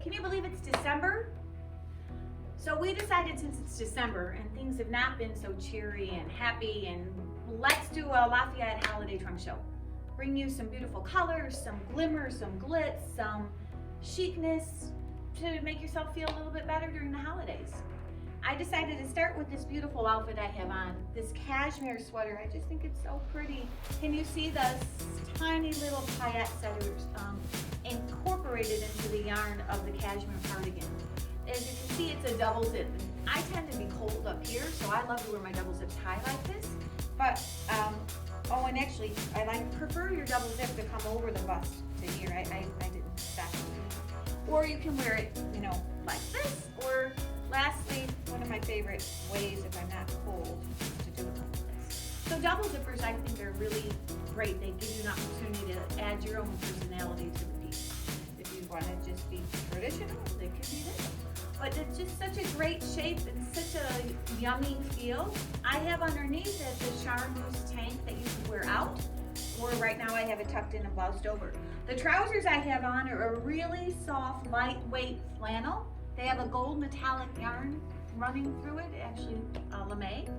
Can you believe it's December? So we decided, since it's December and things have not been so cheery and happy, and let's do a Lafayette holiday trunk show. Bring you some beautiful colors, some glimmer, some glitz, some chicness to make yourself feel a little bit better during the holidays. I decided to start with this beautiful outfit I have on, this cashmere sweater. I just think it's so pretty. Can you see the tiny little paillettes that are incorporated into the yarn of the cashmere cardigan? As you can see, it's a double zip. I tend to be cold up here, so I love to wear my double zip tie like this. But, oh, and actually, prefer your double zip to come over the bust to here. I didn't stack it. Or you can wear it, you know, like this. Or lastly, one of my favorite ways, if I'm not cold, is to do it like this. So double zippers, I think, are really great. They give you an opportunity to add your own personality to the piece. If you want to just be traditional, they could be this. But it's just such a great shape and such a yummy feel. I have underneath it the charmeuse tank that you can wear out, or right now I have it tucked in and bloused over. The trousers I have on are a really soft, lightweight flannel. They have a gold metallic yarn running through it, actually lame,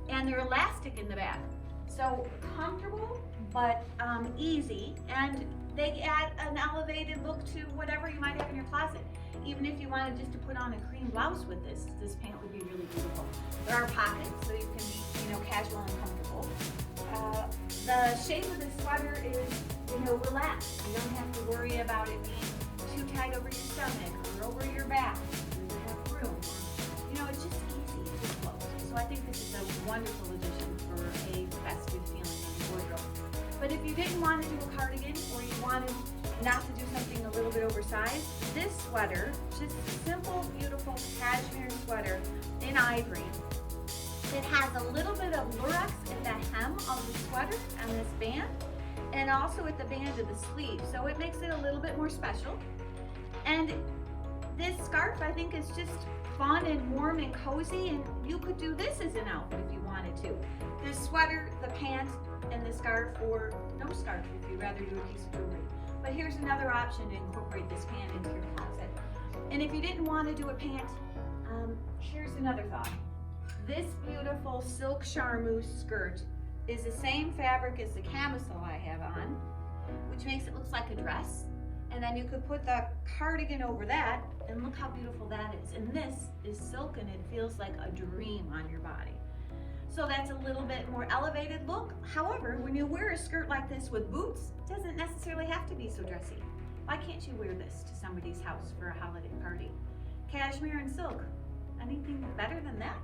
and they're elastic in the back. So comfortable, but easy, and they add an elevated look to whatever you might have in your closet. Even if you wanted just to put on a cream blouse with this pant would be really beautiful. There are pockets, so you can be, you know, casual and comfortable. The shape of the sweater is, you know, relaxed. You don't have to worry about it being too tight over your stomach or over your back. You have room. You know, it's just easy. It just flows. So I think this is a wonderful addition for a festive feeling in your wardrobe. But if you didn't want to do a cardigan, or you wanted not to do something a little bit oversized, this sweater, just a simple, beautiful cashmere sweater in ivory. It has a little bit of lurex in the hem of the sweater and this band, and also at the band of the sleeve, so it makes it a little bit more special. And this scarf, I think, is just fun and warm and cozy, and you could do this as an outfit if you wanted to. The sweater, the pants, and the scarf, or no scarf if you'd rather do a piece of jewelry. But here's another option to incorporate this pant into your closet. And if you didn't want to do a pant, here's another thought. This beautiful silk charmeuse skirt is the same fabric as the camisole I have on, which makes it look like a dress. And then you could put the cardigan over that, and look how beautiful that is. And this is silk, and it feels like a dream on your body. So that's a little bit more elevated look. However, when you wear a skirt like this with boots, it doesn't necessarily have to be so dressy. Why can't you wear this to somebody's house for a holiday party? Cashmere and silk, anything better than that?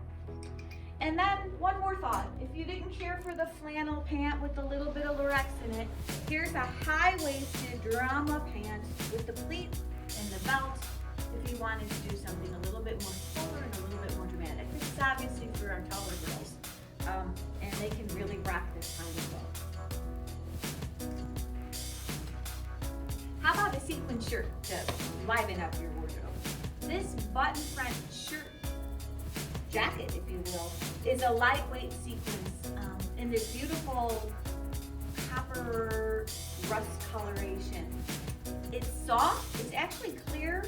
And then one more thought, if you didn't care for the flannel pant with a little bit of lurex in it, here's a high-waisted drama pant with the pleat and the belt if you wanted to do something a little bit more fuller and a little bit more dramatic. This is obviously for our taller girls, and they can really rock this kind of look. How about a sequin shirt to liven up your wardrobe? This button front shirt jacket, if you will, is a lightweight sequins in this beautiful copper rust coloration. It's soft. It's actually clear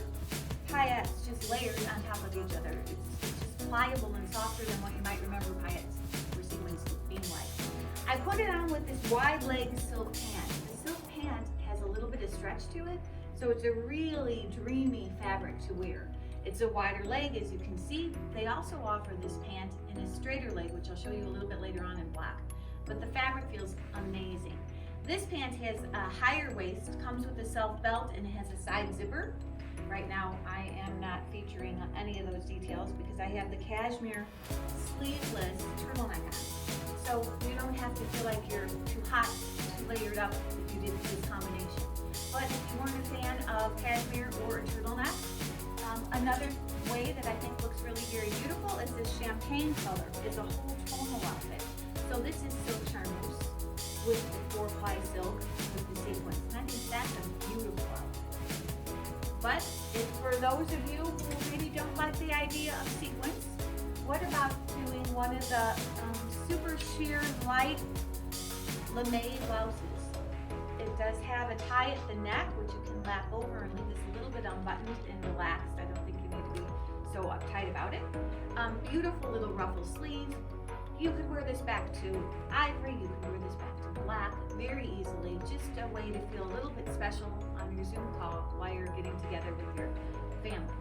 paillettes just layered on top of each other. It's just pliable and softer than what you might remember paillettes or sequins being like. I put it on with this wide leg silk pant. The silk pant has a little bit of stretch to it, so it's a really dreamy fabric to wear. It's a wider leg, as you can see. They also offer this pant in a straighter leg, which I'll show you a little bit later on in black. But the fabric feels amazing. This pant has a higher waist, comes with a self belt, and it has a side zipper. Right now, I am not featuring any of those details because I have the cashmere sleeveless turtleneck on. So you don't have to feel like you're too hot, too layered up if you did this combination. But if you weren't a fan of cashmere or a turtleneck, another way that I think looks really very beautiful is this champagne color. It's a whole tonal outfit. So this is silk charmeuse with the 4-ply silk with the sequins. And I think that's a beautiful outfit. But if for those of you who maybe don't like the idea of sequins, what about doing one of the super sheer light lame blouses? It It does have a tie at the neck, which you can lap over and leave this a little bit unbuttoned and relaxed. I don't think you need to be so uptight about it. Beautiful little ruffle sleeves. You could wear this back to ivory, you could wear this back to black very easily. Just a way to feel a little bit special on your Zoom call while you're getting together with your family.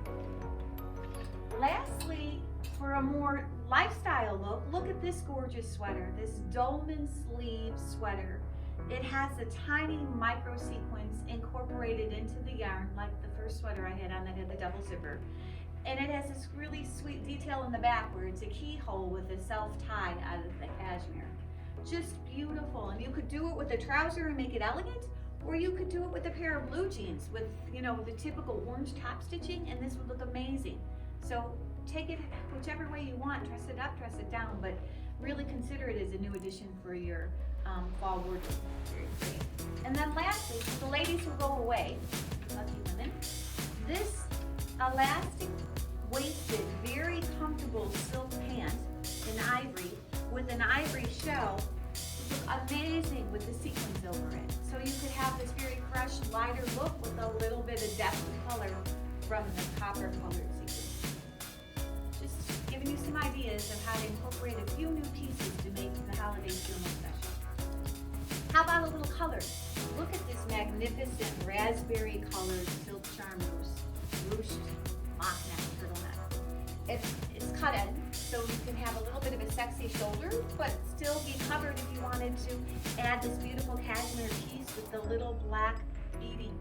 Lastly, for a more lifestyle look, look at this gorgeous sweater, this dolman sleeve sweater. It has a tiny micro sequence incorporated into the yarn, like the first sweater I had on that had the double zipper. And it has this really sweet detail in the back where it's a keyhole with a self-tie out of the cashmere. Just beautiful. And you could do it with a trouser and make it elegant, or you could do it with a pair of blue jeans with, you know, the typical orange top stitching, and this would look amazing. So take it whichever way you want, dress it up, dress it down, but really consider it as a new addition for your fall wardrobe. Very great. And then lastly, for the ladies who go away, lucky women, this elastic waisted, very comfortable silk pant in ivory with an ivory shell look amazing with the sequins over it. So you could have this very fresh, lighter look with a little bit of depth of color from the copper colored sequins. Just giving you some ideas of how to incorporate a few new pieces to make the holidays feel more special. How about a little color? Look at this magnificent raspberry colored silk charmeuse ruched mock neck turtleneck. It's cut in, so you can have a little bit of a sexy shoulder, but still be covered if you wanted to add this beautiful cashmere piece with the little black beading.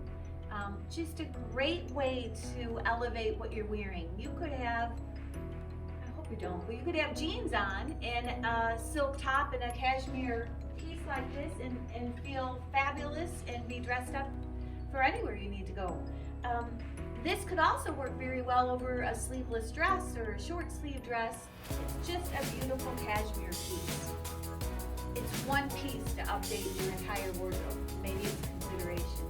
Just a great way to elevate what you're wearing. You could have, I hope you don't, but you could have jeans on and a silk top and a cashmere piece like this and feel fabulous and be dressed up for anywhere you need to go. This could also work very well over a sleeveless dress or a short sleeve dress. It's just a beautiful cashmere piece. It's one piece to update your entire wardrobe. Maybe it's consideration.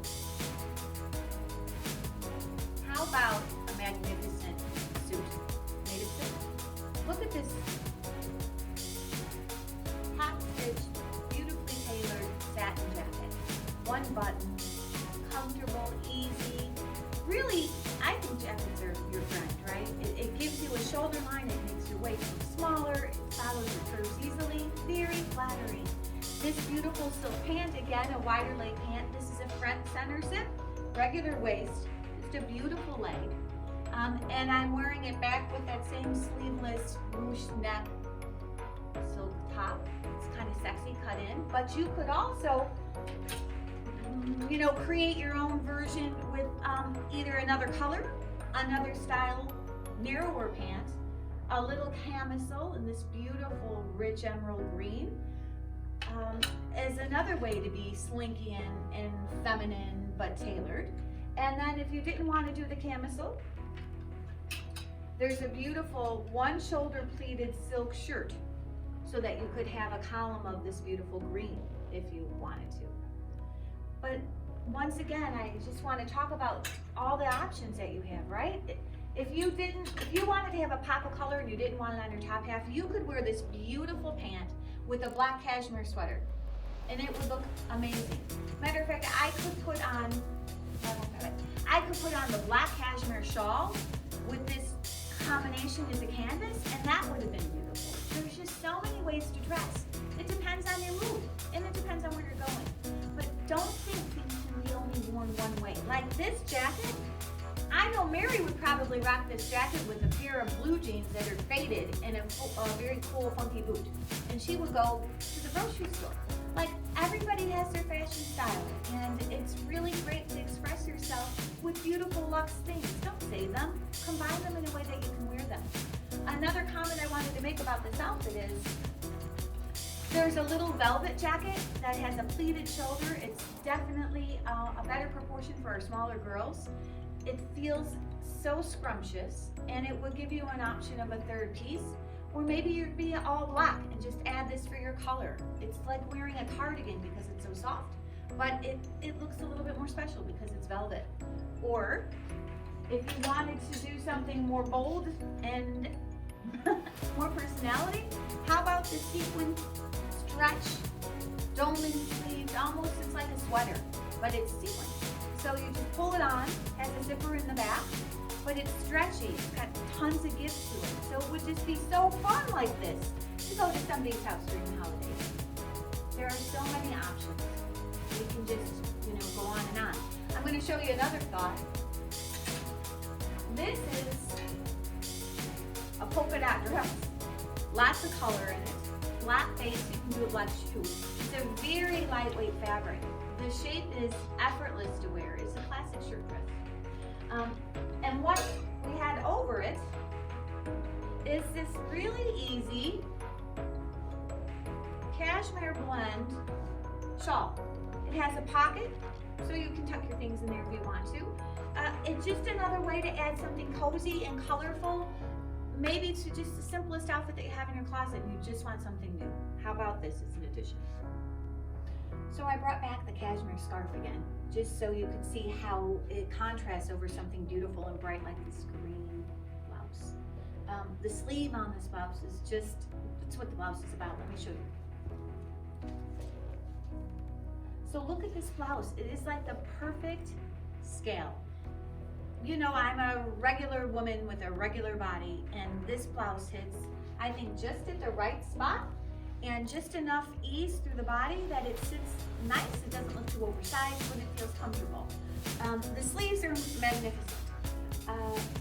How about a magnificent suit made of silk? Look at this top stitched, beautifully tailored satin jacket. One button, comfortable, easy. Really, I think jackets are your friend, right? It gives you a shoulder line, it makes your waist look smaller, it follows your curves easily, very flattering. This beautiful silk pant, again, a wider leg pant. This is a front center zip, regular waist, just a beautiful leg. And I'm wearing it back with that same sleeveless ruched neck silk top. It's kind of sexy cut in, but you could also, you know, create your own version with either another color, another style, narrower pant, a little camisole in this beautiful rich emerald green, as another way to be slinky and feminine but tailored. And then if you didn't want to do the camisole, there's a beautiful one shoulder pleated silk shirt so that you could have a column of this beautiful green if you wanted to. But once again, I just want to talk about all the options that you have, right? If you wanted to have a pop of color and you didn't want it on your top half, you could wear this beautiful pant with a black cashmere sweater, and it would look amazing. Matter of fact, I could put on the black cashmere shawl with this combination as a canvas, and that would have been beautiful. There's just so many ways to dress. It depends on your mood, and it depends on where you're going. But don't think things can be only worn one way. Like this jacket, I know Mary would probably rock this jacket with a pair of blue jeans that are faded and a very cool, funky boot. And she would go to the grocery store. Like, everybody has their fashion style, and it's really great to express yourself with beautiful luxe things. Don't save them. Combine them in a way that you can wear them. Another comment I wanted to make about this outfit is there's a little velvet jacket that has a pleated shoulder. It's definitely a better proportion for our smaller girls. It feels so scrumptious, and it would give you an option of a third piece. Or maybe you'd be all black and just add this for your color. It's like wearing a cardigan because it's so soft, but it looks a little bit more special because it's velvet. Or if you wanted to do something more bold and more personality, how about the sequin stretch dolman sleeves? Almost it's like a sweater, but it's sequin. So you just pull it on, has a zipper in the back, but it's stretchy. It's got tons of give to it. So it would just be so fun like this to go to somebody's house during the holidays. There are so many options. We can just, go on and on. I'm going to show you another thought. This is a polka dot dress. Lots of color in it. Black base, you can do a black shoe. It's a very lightweight fabric. The shape is effortless to wear. It's a classic shirt dress. And what we had over it is this really easy cashmere blend shawl. It has a pocket, so you can tuck your things in there if you want to. It's just another way to add something cozy and colorful, maybe to just the simplest outfit that you have in your closet and you just want something new. How about this as an addition? So I brought back the cashmere scarf again, just so you can see how it contrasts over something beautiful and bright like this green blouse. The sleeve on this blouse is that's what the blouse is about. Let me show you. So look at this blouse. It is like the perfect scale. I'm a regular woman with a regular body, and this blouse hits, I think, just at the right spot and just enough ease through the body that it sits nice. It doesn't look too oversized, but it feels comfortable. The sleeves are magnificent.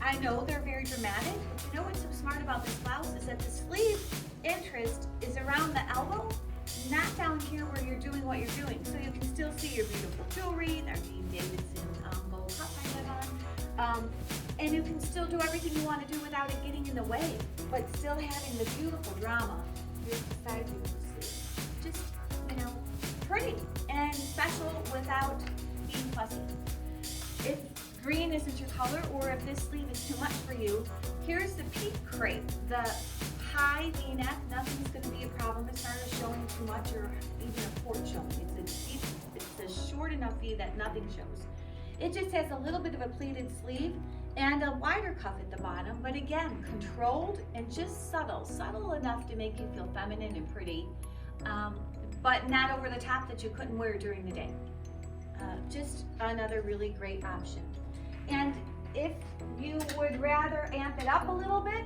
I know they're very dramatic, but what's so smart about this blouse is that the sleeve interest is around the elbow, not down here where you're doing what you're doing. So you can still see your beautiful jewelry, our Dean Davidson gold cup I have on. And you can still do everything you want to do without it getting in the way, but still having the beautiful drama. Side view of the sleeve. Just, pretty and special without being fussy. If green isn't your color, or if this sleeve is too much for you, here's the peak crepe. The high V-neck, nothing's going to be a problem as far as showing too much or even a port showing. It's a short enough V that nothing shows. It just has a little bit of a pleated sleeve and a wider cuff at the bottom, but again, controlled and just subtle enough to make you feel feminine and pretty, but not over the top that you couldn't wear during the day. Just another really great option. And if you would rather amp it up a little bit,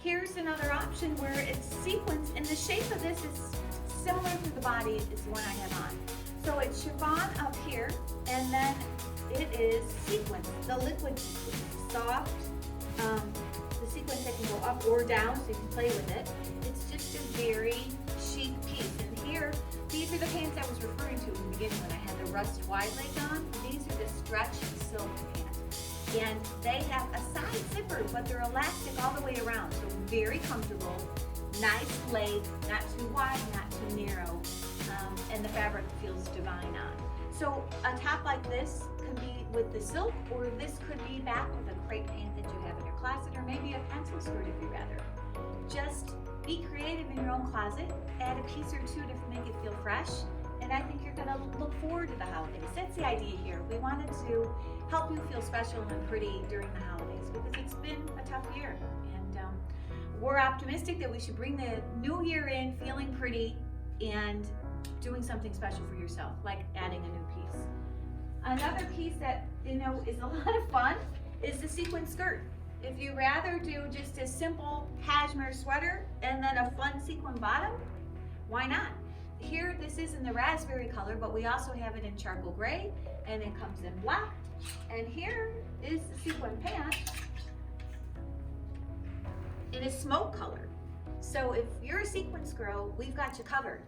here's another option where it's sequins, and the shape of this is similar to the body as the one I have on. So it's chiffon up here, and then it is sequins, the liquid sequins, soft, the sequins that can go up or down so you can play with it. It's just a very chic piece. And here, these are the pants I was referring to in the beginning when I had the rust wide leg on. These are the stretch silk pants. And they have a side zipper, but they're elastic all the way around. So very comfortable, nice leg, not too wide, not too narrow, and the fabric feels divine on. So a top like this could be with the silk, or this could be back with a crepe pant that you have in your closet, or maybe a pencil skirt if you rather. Just be creative in your own closet, add a piece or two to make it feel fresh, and I think you're gonna look forward to the holidays. That's the idea here. We wanted to help you feel special and pretty during the holidays because it's been a tough year. And we're optimistic that we should bring the new year in feeling pretty and doing something special for yourself, like adding a new piece. Another piece that is a lot of fun is the sequin skirt. If you rather do just a simple cashmere sweater and then a fun sequin bottom, why not? Here, this is in the raspberry color, but we also have it in charcoal gray, and it comes in black. And here is the sequin pant in a smoke color. So if you're a sequins girl, we've got you covered.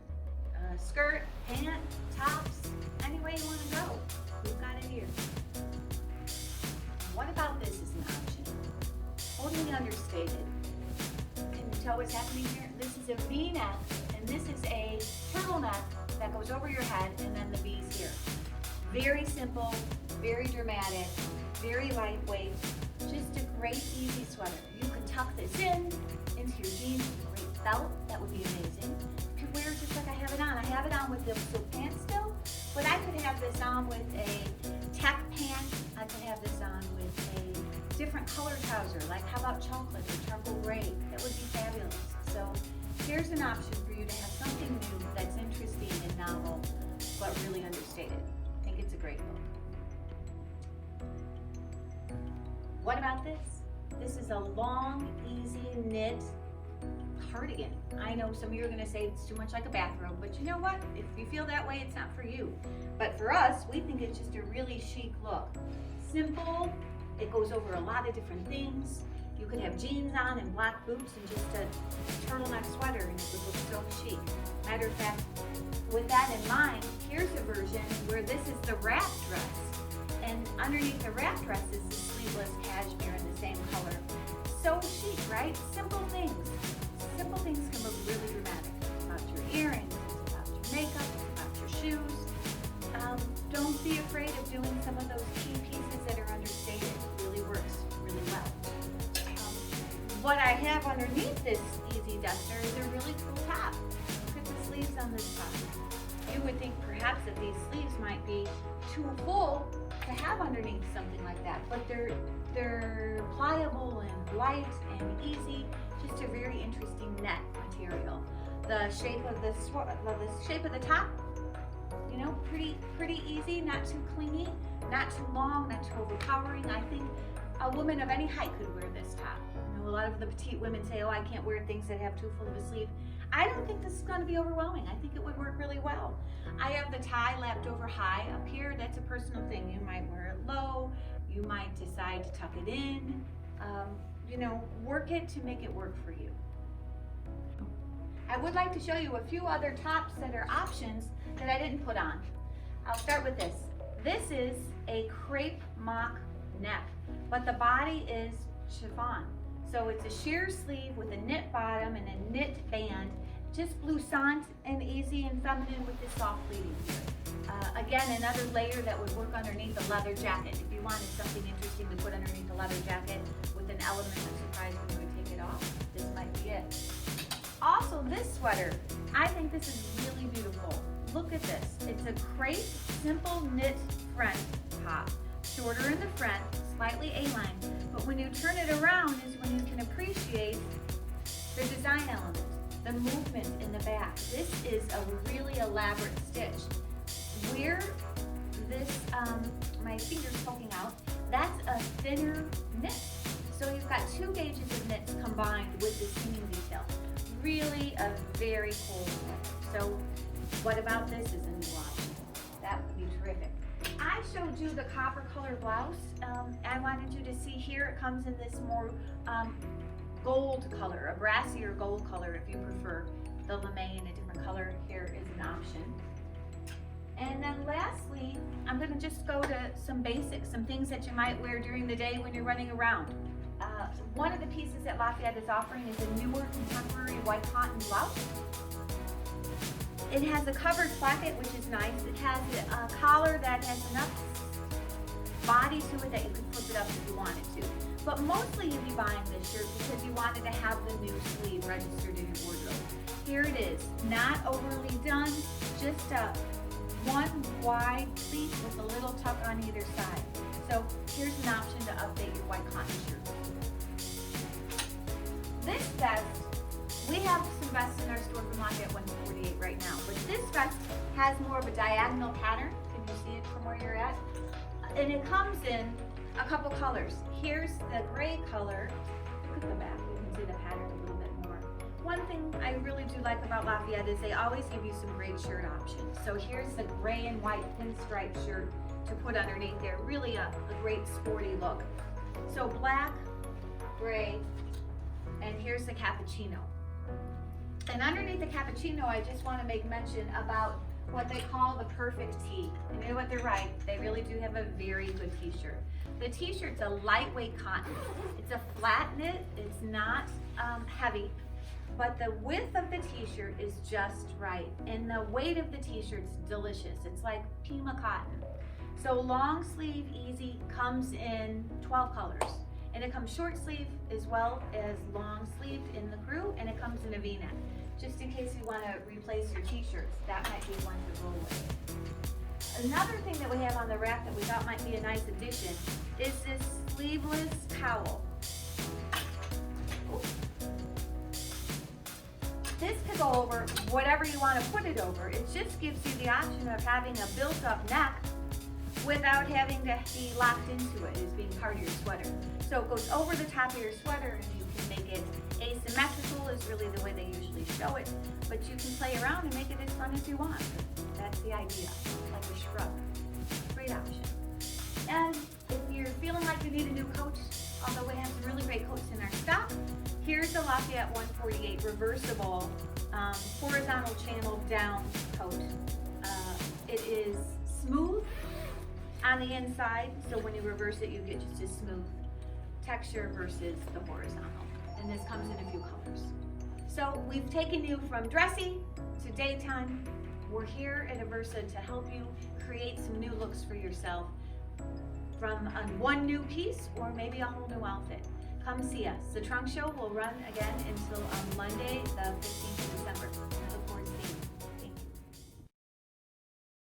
Skirt, pant, tops, any way you want to go, we've got it here. What about this as an option? Totally understated. Can you tell what's happening here? This is a V-neck, and this is a turtleneck that goes over your head, and then the V's here. Very simple, very dramatic, very lightweight, just a great easy sweater. You can tuck this into your jeans with a great belt. That would be amazing. You could wear it just like I have it on. I have it on with the silk pants still, but I could have this on with a tech pant. I could have this on with a different color trouser, like how about chocolate or charcoal gray? That would be fabulous. So here's an option for you to have something new that's interesting and novel, but really understated. I think it's a great look. What about this? This is a long, easy knit cardigan. I know some of you are gonna say it's too much like a bathrobe, but you know what? If you feel that way, it's not for you. But for us, we think it's just a really chic look. Simple, it goes over a lot of different things. You could have jeans on and black boots and just a turtleneck sweater and it would look so chic. Matter of fact, with that in mind, here's a version where this is the wrap dress. And underneath the wrap dress is the sleeveless cashmere in the same color. So chic, right? Simple things. Simple things can look really dramatic. It's about your earrings, it's about your makeup, it's about your shoes. Don't be afraid of doing some of those key pieces that are understated. It really works really well. What I have underneath this easy duster is a really cool top. Look at the sleeves on this top. You would think perhaps that these sleeves might be too full to have underneath something like that, but they're pliable and light and easy. Just a very interesting net material. The shape of the top, you know, pretty easy, not too clingy, not too long, not too overpowering. I think a woman of any height could wear this top. You know, a lot of the petite women say, oh, I can't wear things that have too full of a sleeve. I don't think this is going to be overwhelming. I think it would work really well. I have the tie lapped over high up here. That's a personal thing. You might wear it low. You might decide to tuck it in. You know, work it to make it work for you. I would like to show you a few other tops that are options that I didn't put on. I'll start with this. This is a crepe mock neck, but the body is chiffon. So it's a sheer sleeve with a knit bottom and a knit band, just bloussant and easy and feminine with this soft pleating here. Again, another layer that would work underneath a leather jacket. If you wanted something interesting to put underneath a leather jacket with an element of surprise when you would take it off, this might be it. Also, this sweater, I think this is really beautiful. Look at this. It's a crepe, simple knit front top. Shorter in the front, slightly A-line, but when you turn it around is when you can appreciate the design element, the movement in the back. This is a really elaborate stitch. Where this, my finger's poking out, that's a thinner knit. So you've got 2 gauges of knits combined with the seaming detail. Really a very cool sweater. So what about this as a new option? That would be terrific. I showed you the copper color blouse. I wanted you to see here it comes in this more gold color, a brassier gold color if you prefer the lame in a different color. Here is an option. And then lastly, I'm going to just go to some basics, some things that you might wear during the day when you're running around. One of the pieces that Lafayette is offering is a newer contemporary white cotton blouse. It has a covered placket, which is nice. It has a collar that has enough body to it that you can flip it up if you wanted to. But mostly you'll be buying this shirt because you wanted to have the new sleeve registered in your wardrobe. Here it is, not overly done, just a one wide pleat with a little tuck on either side. So here's an option to update your white cotton shirt. This vest, we have some vests in our store from Lafayette 148 right now, but this vest has more of a diagonal pattern. Can you see it from where you're at? And it comes in a couple colors. Here's the gray color. Look at the back, you can see the pattern a little bit more. One thing I really do like about Lafayette is they always give you some great shirt options. So here's the gray and white pinstripe shirt to put underneath there. Really a great sporty look. So black, gray, and here's the cappuccino. And underneath the cappuccino, I just want to make mention about what they call the perfect tee. And you know what, they're right. They really do have a very good t-shirt. The t-shirt's a lightweight cotton. It's a flat knit. It's not heavy, but the width of the t-shirt is just right. And the weight of the t-shirt's delicious. It's like Pima cotton. So long sleeve, easy, comes in 12 colors. And it comes short sleeve as well as long sleeved in the crew, and it comes in a V-neck. Just in case you want to replace your t-shirts, that might be one to roll with. Another thing that we have on the rack that we thought might be a nice addition is this sleeveless cowl. This could go over whatever you want to put it over. It just gives you the option of having a built-up neck without having to be locked into it as being part of your sweater. So it goes over the top of your sweater, and you can make it asymmetrical is really the way they usually show it, but you can play around and make it as fun as you want. That's the idea, like a shrug. Great option. And if you're feeling like you need a new coat, although we have some really great coats in our stock, here's the Lafayette 148 reversible horizontal channel down coat. It is smooth on the inside, so when you reverse it, you get just a smooth texture versus the horizontal. And this comes in a few colors. So we've taken you from dressy to daytime. We're here at Aversa to help you create some new looks for yourself from one new piece or maybe a whole new outfit. Come see us. The trunk show will run again until Monday, the 15th of December.